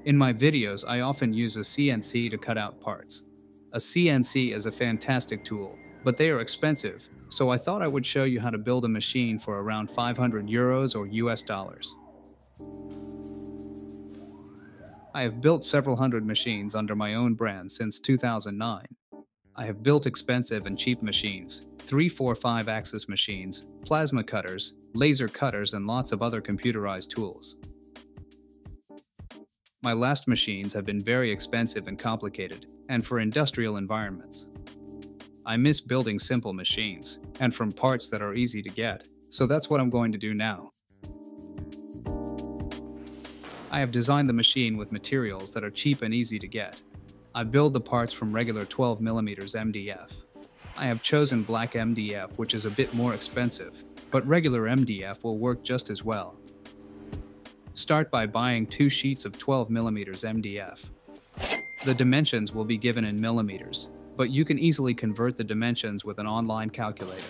In my videos, I often use a CNC to cut out parts. A CNC is a fantastic tool, but they are expensive, so I thought I would show you how to build a machine for around 500 euros or US dollars. I have built several hundred machines under my own brand since 2009. I have built expensive and cheap machines, 3, 4, 5-axis machines, plasma cutters, laser cutters, and lots of other computerized tools. My last machines have been very expensive and complicated, and for industrial environments. I miss building simple machines, and from parts that are easy to get, so that's what I'm going to do now. I have designed the machine with materials that are cheap and easy to get. I build the parts from regular 12mm MDF. I have chosen black MDF, which is a bit more expensive, but regular MDF will work just as well. Start by buying 2 sheets of 12mm MDF. The dimensions will be given in millimeters, but you can easily convert the dimensions with an online calculator.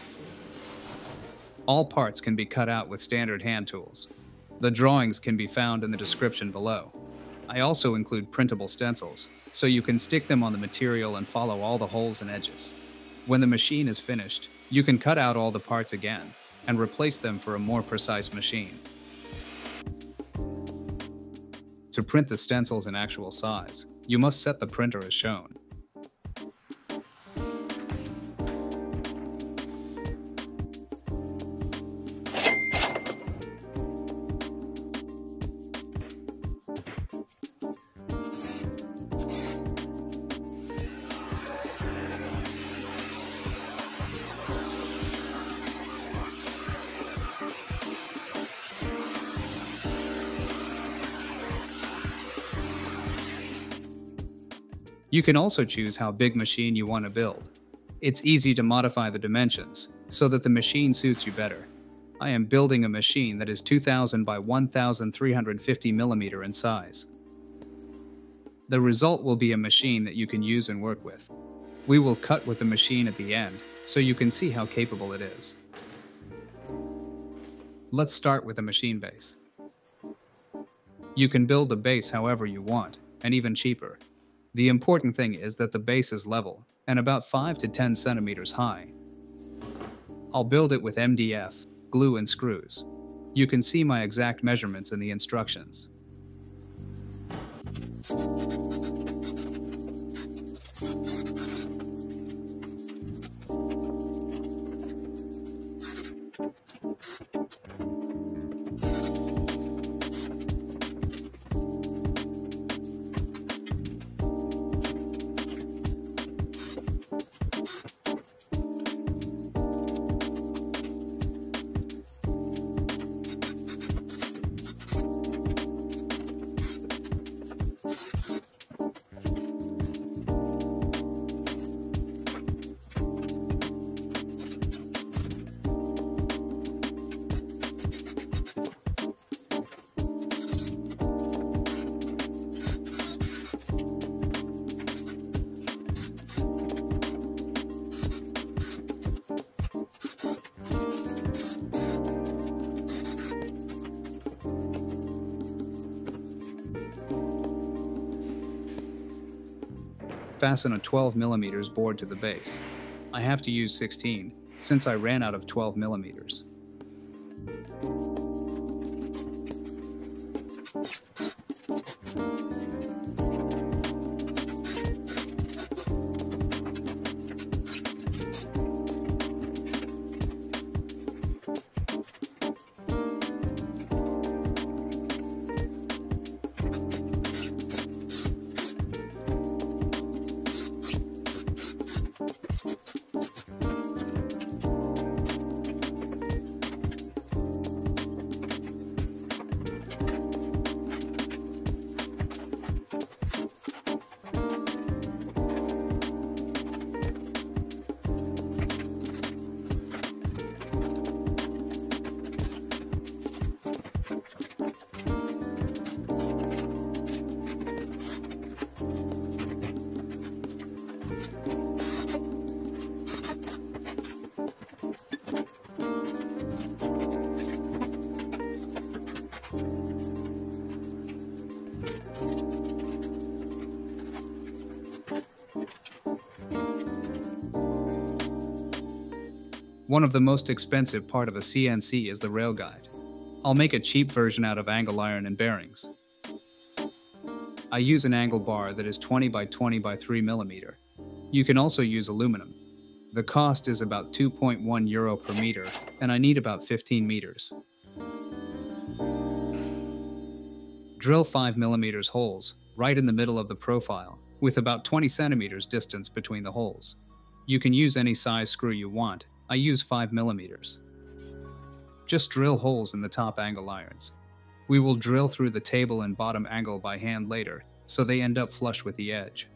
All parts can be cut out with standard hand tools. The drawings can be found in the description below. I also include printable stencils, so you can stick them on the material and follow all the holes and edges. When the machine is finished, you can cut out all the parts again and replace them for a more precise machine. To print the stencils in actual size, you must set the printer as shown. You can also choose how big machine you want to build. It's easy to modify the dimensions so that the machine suits you better. I am building a machine that is 2000 by 1350 mm in size. The result will be a machine that you can use and work with. We will cut with the machine at the end so you can see how capable it is. Let's start with the machine base. You can build the base however you want, and even cheaper. The important thing is that the base is level and about 5 to 10 centimeters high. I'll build it with MDF, glue, and screws. You can see my exact measurements in the instructions. Fasten a 12mm board to the base. I have to use 16 since I ran out of 12mm. One of the most expensive part of a CNC is the rail guide. I'll make a cheap version out of angle iron and bearings. I use an angle bar that is 20 by 20 by 3 mm. You can also use aluminum. The cost is about €2.1 per meter, and I need about 15 meters. Drill 5 mm holes right in the middle of the profile, with about 20 centimeters distance between the holes. You can use any size screw you want. I use 5 mm. Just drill holes in the top angle irons. We will drill through the table and bottom angle by hand later, so they end up flush with the edge.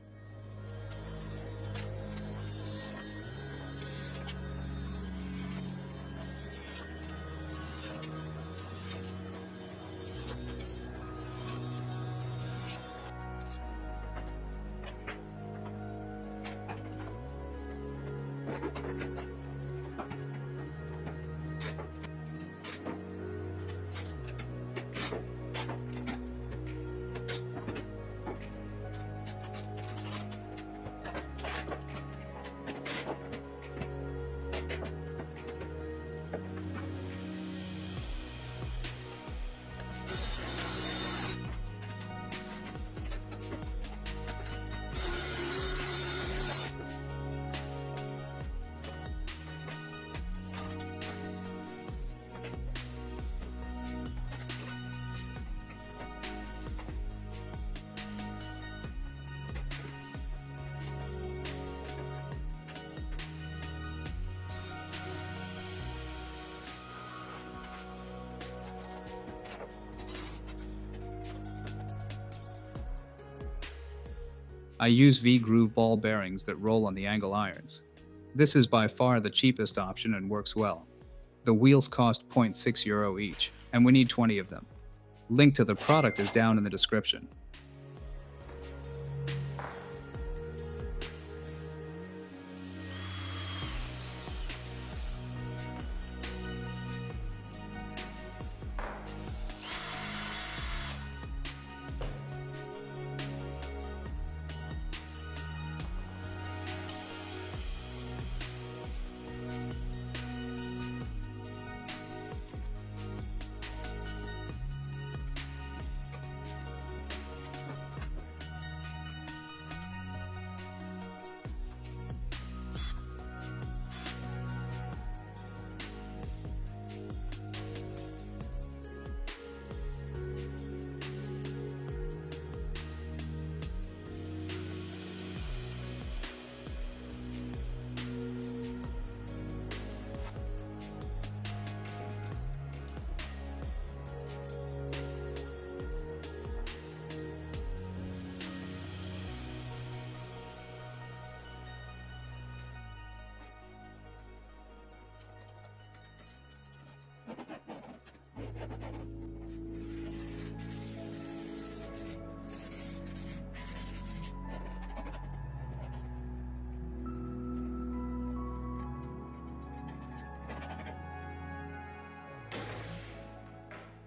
I use V-groove ball bearings that roll on the angle irons. This is by far the cheapest option and works well. The wheels cost €0.6 each, and we need 20 of them. Link to the product is down in the description.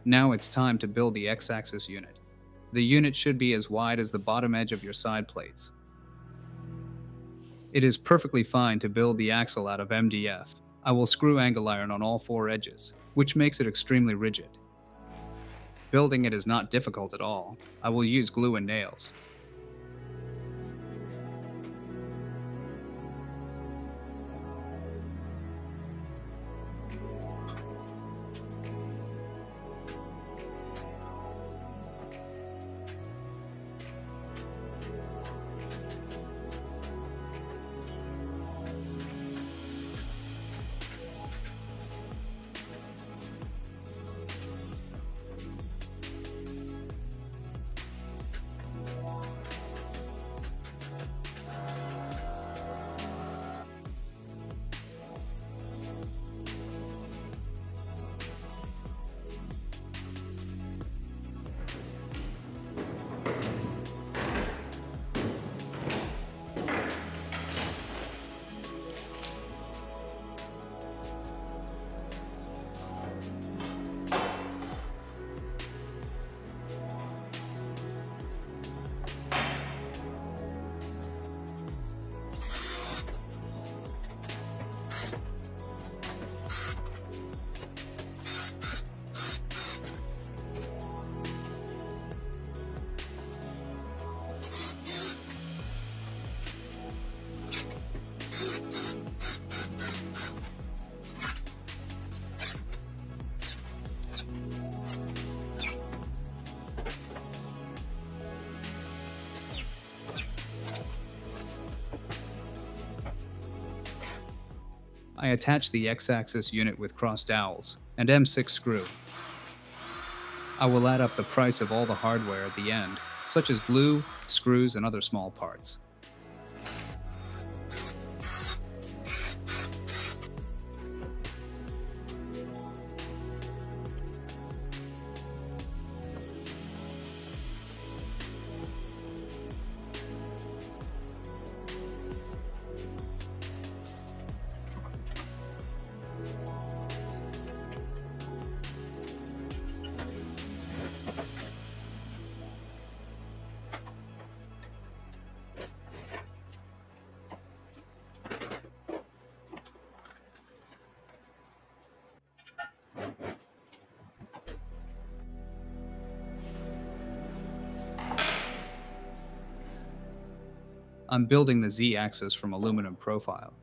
Now it's time to build the X-axis unit. The unit should be as wide as the bottom edge of your side plates. It is perfectly fine to build the axle out of MDF. I will screw angle iron on all 4 edges, which makes it extremely rigid. Building it is not difficult at all. I will use glue and nails. I attach the X-axis unit with cross dowels and M6 screw. I will add up the price of all the hardware at the end, such as glue, screws, and other small parts. I'm building the Z-axis from aluminum profile.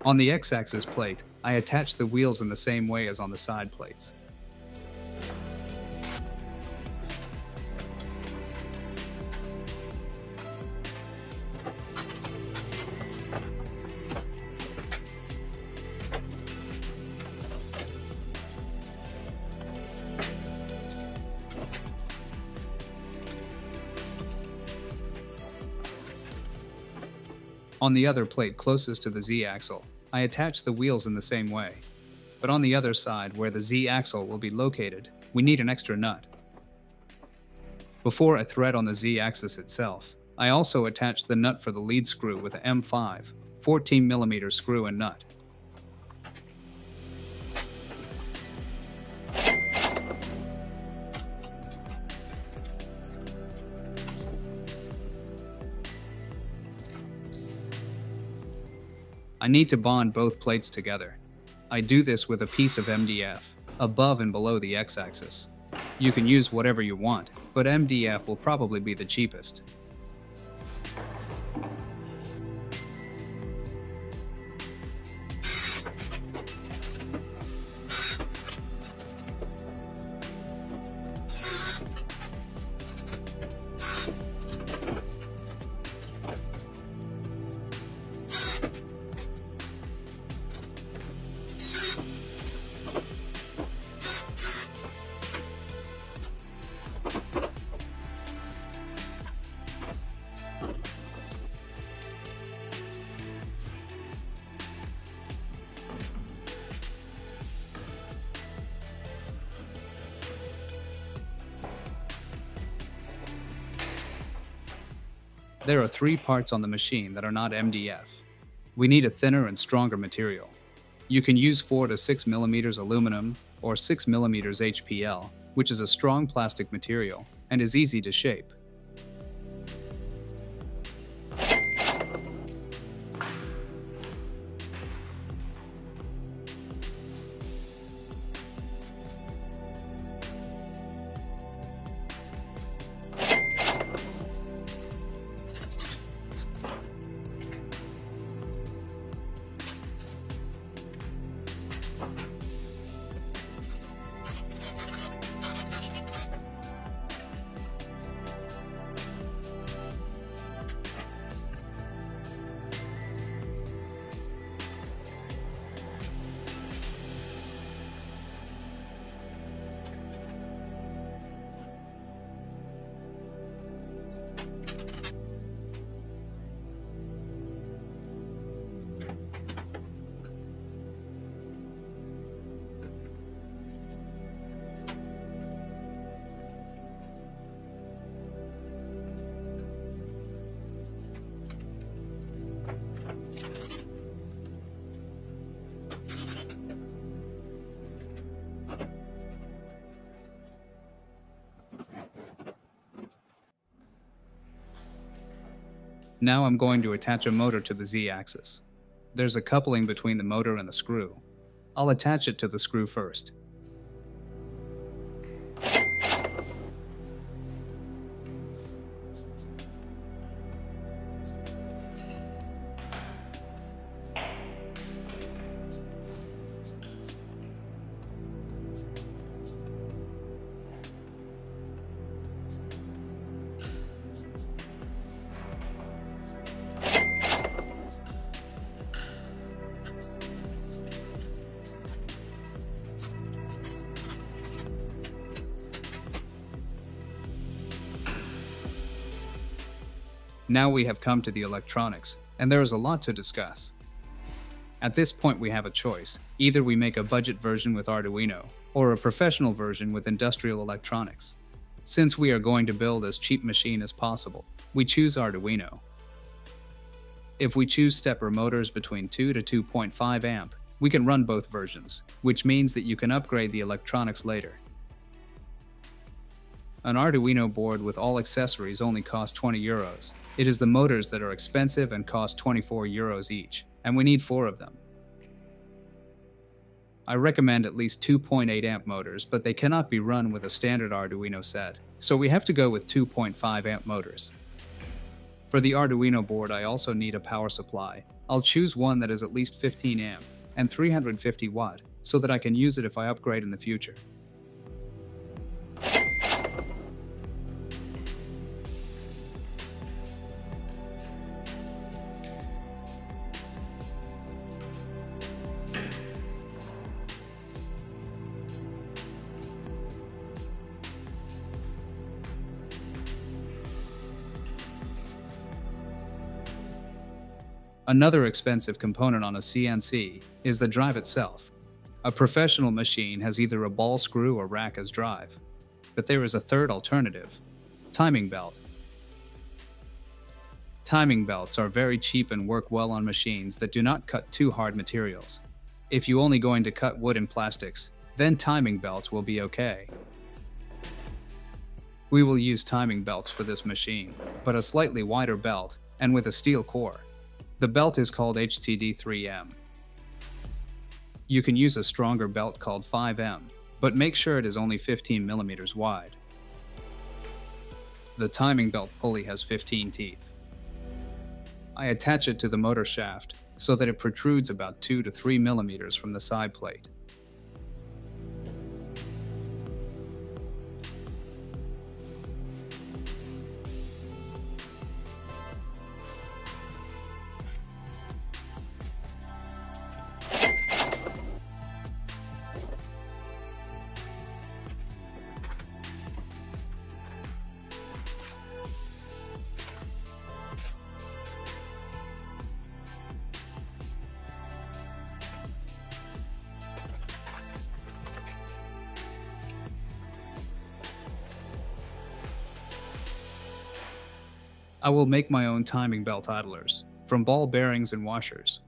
On the X-axis plate, I attach the wheels in the same way as on the side plates. On the other plate closest to the Z-axle, I attach the wheels in the same way. But on the other side, where the Z-axle will be located, we need an extra nut. Before I thread on the Z-axis itself, I also attach the nut for the lead screw with an M5, 14mm screw and nut. I need to bond both plates together. I do this with a piece of MDF, above and below the X-axis. You can use whatever you want, but MDF will probably be the cheapest. There are 3 parts on the machine that are not MDF. We need a thinner and stronger material. You can use 4 to 6mm aluminum or 6mm HPL, which is a strong plastic material and is easy to shape. Now I'm going to attach a motor to the Z-axis. There's a coupling between the motor and the screw. I'll attach it to the screw first. Now we have come to the electronics, and there is a lot to discuss. At this point we have a choice. Either we make a budget version with Arduino, or a professional version with industrial electronics. Since we are going to build as cheap machine as possible, we choose Arduino. If we choose stepper motors between 2 to 2.5 amp, we can run both versions, which means that you can upgrade the electronics later. An Arduino board with all accessories only costs 20 euros. It is the motors that are expensive and cost 24 euros each, and we need 4 of them. I recommend at least 2.8 amp motors, but they cannot be run with a standard Arduino set, so we have to go with 2.5 amp motors. For the Arduino board I also need a power supply. I'll choose one that is at least 15 amp and 350 watt, so that I can use it if I upgrade in the future. Another expensive component on a CNC is the drive itself. A professional machine has either a ball screw or rack as drive. But there is a third alternative: timing belt. Timing belts are very cheap and work well on machines that do not cut too hard materials. If you're only going to cut wood and plastics, then timing belts will be okay. We will use timing belts for this machine, but a slightly wider belt and with a steel core. The belt is called HTD3M. You can use a stronger belt called 5M, but make sure it is only 15 millimeters wide. The timing belt pulley has 15 teeth. I attach it to the motor shaft so that it protrudes about 2 to 3 millimeters from the side plate. I will make my own timing belt idlers, from ball bearings and washers.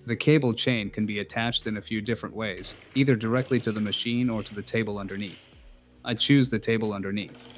The cable chain can be attached in a few different ways, either directly to the machine or to the table underneath. I choose the table underneath.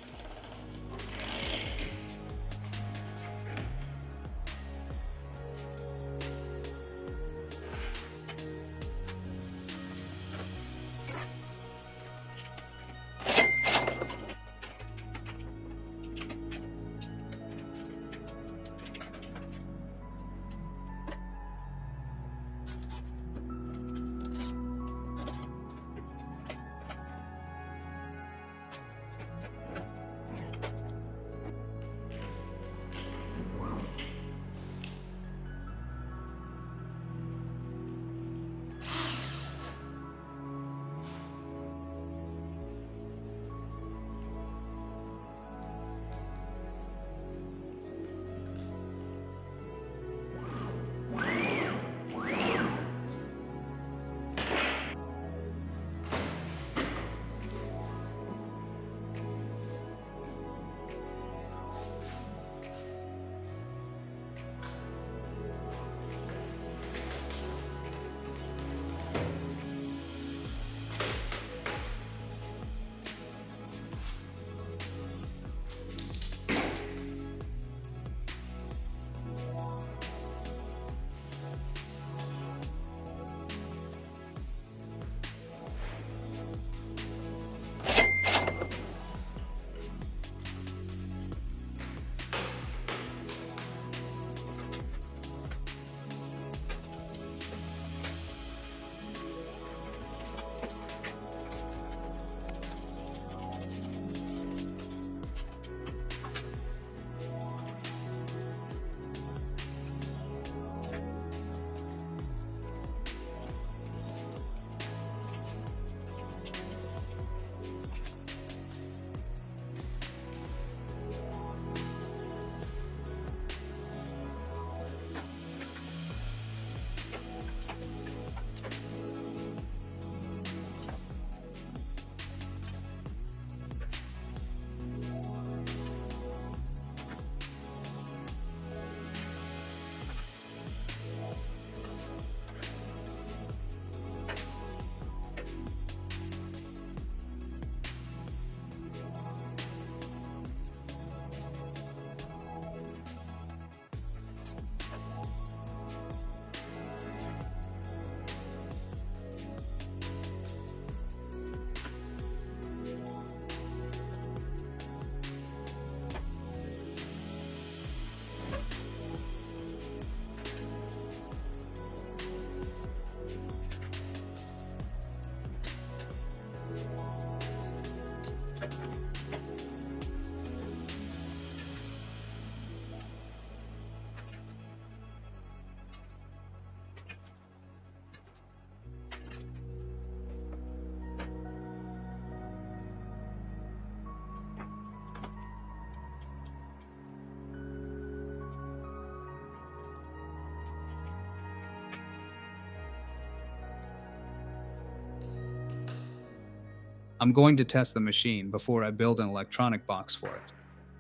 I'm going to test the machine before I build an electronic box for it.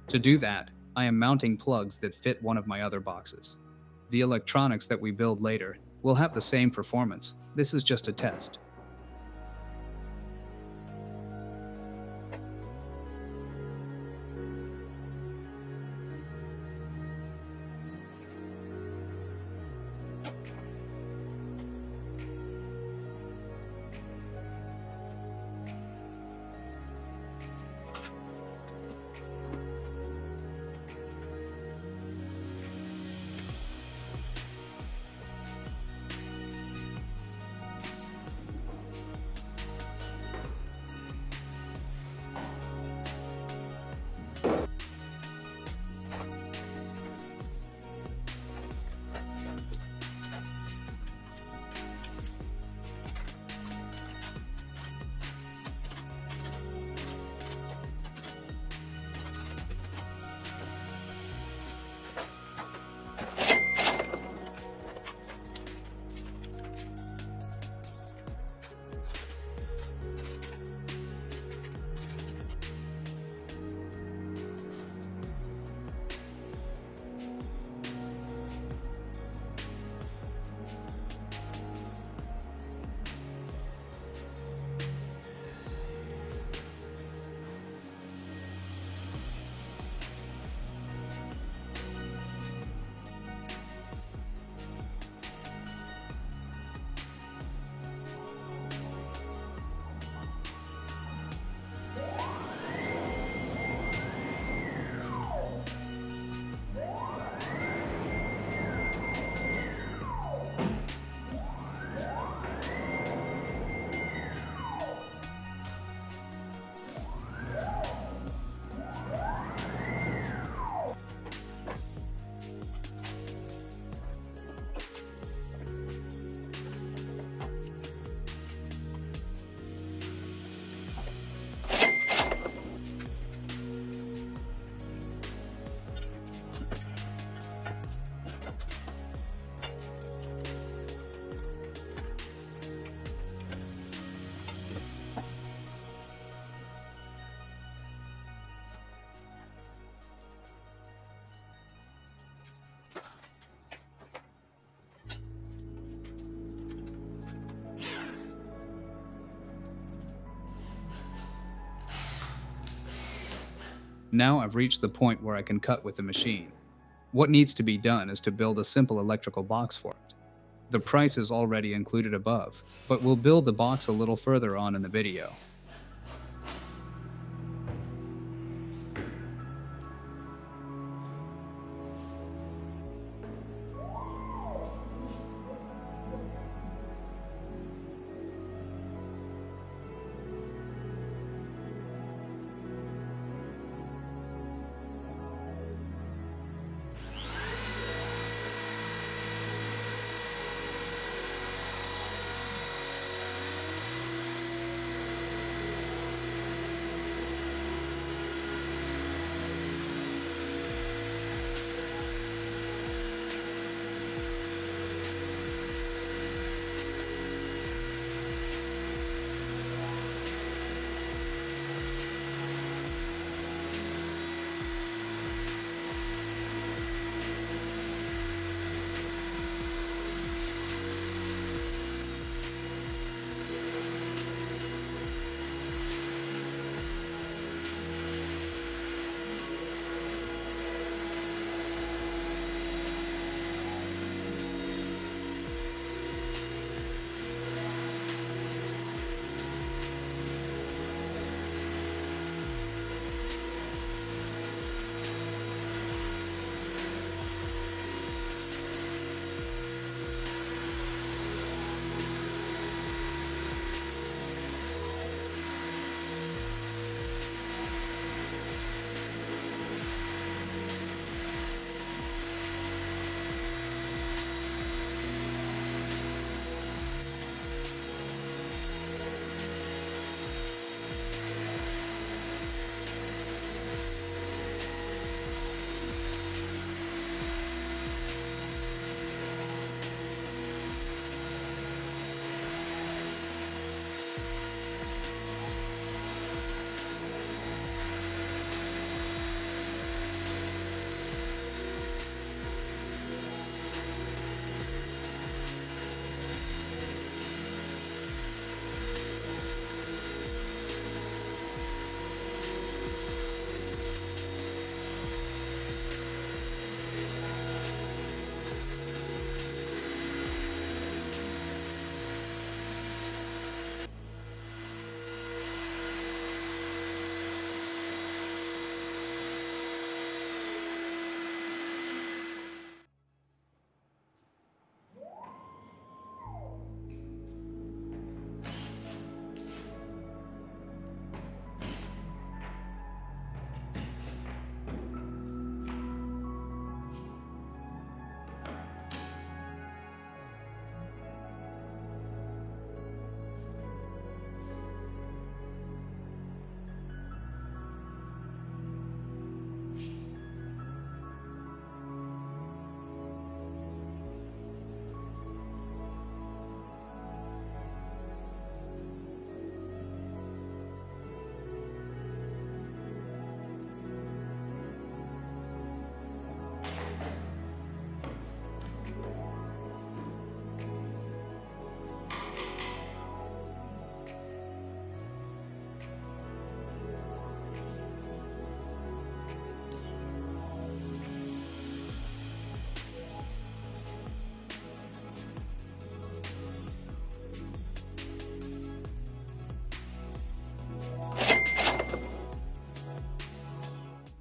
To do that, I am mounting plugs that fit one of my other boxes. The electronics that we build later will have the same performance. This is just a test. Now I've reached the point where I can cut with the machine. What needs to be done is to build a simple electrical box for it. The price is already included above, but we'll build the box a little further on in the video.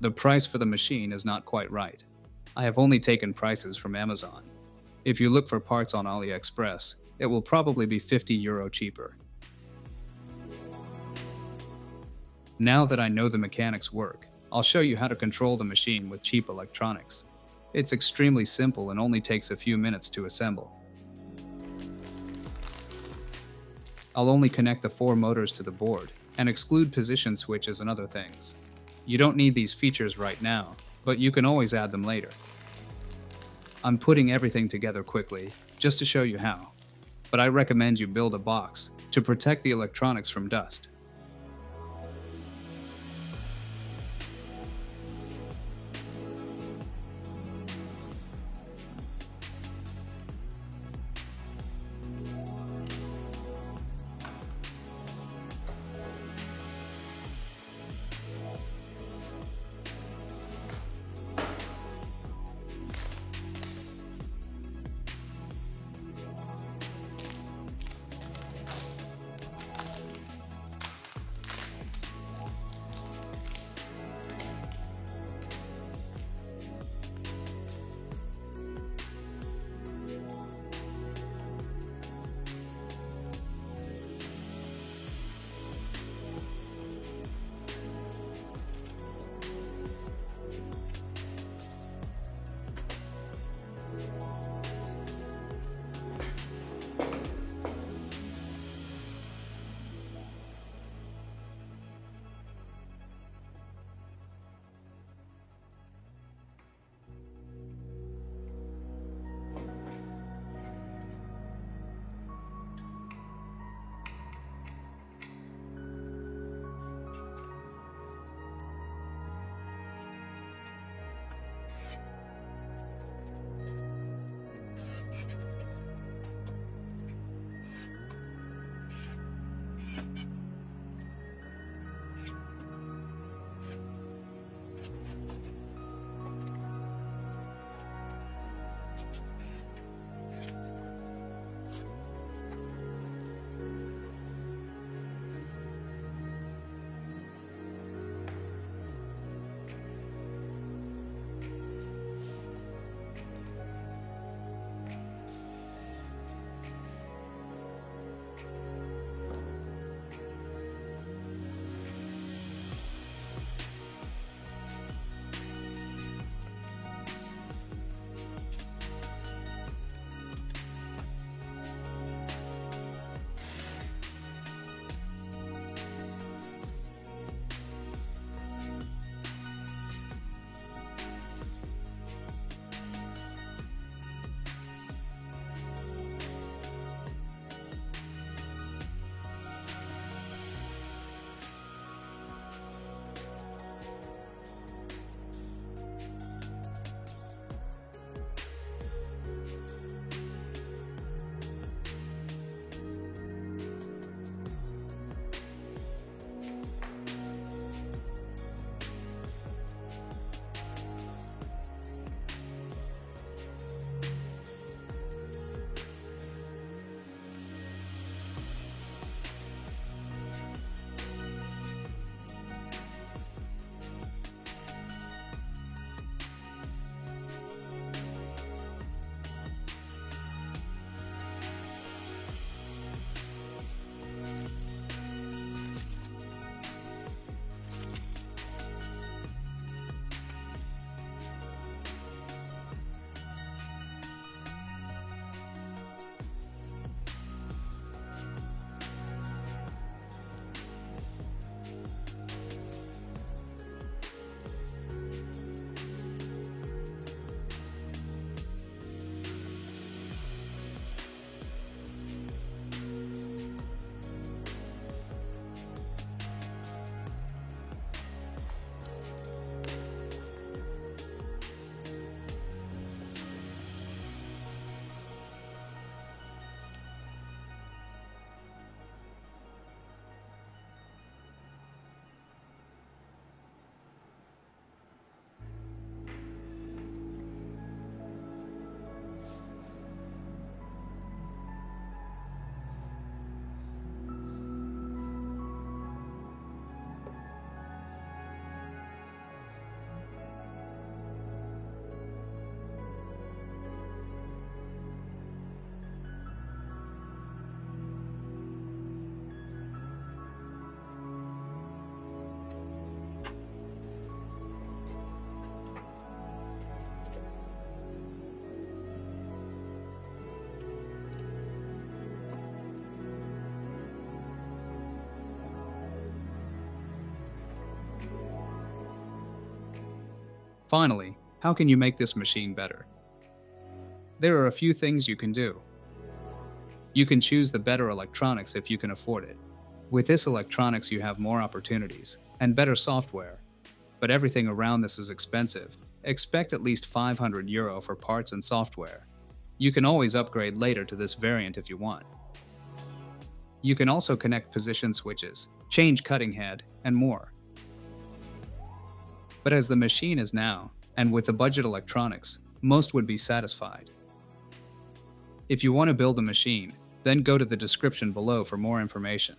The price for the machine is not quite right. I have only taken prices from Amazon. If you look for parts on AliExpress, it will probably be €50 cheaper. Now that I know the mechanics work, I'll show you how to control the machine with cheap electronics. It's extremely simple and only takes a few minutes to assemble. I'll only connect the 4 motors to the board and exclude position switches and other things. You don't need these features right now, but you can always add them later. I'm putting everything together quickly, just to show you how, but I recommend you build a box to protect the electronics from dust. Finally, how can you make this machine better? There are a few things you can do. You can choose the better electronics if you can afford it. With this electronics you have more opportunities and better software, but everything around this is expensive. Expect at least €500 for parts and software. You can always upgrade later to this variant if you want. You can also connect position switches, change cutting head, and more. But as the machine is now, and with the budget electronics, most would be satisfied. If you want to build a machine, then go to the description below for more information.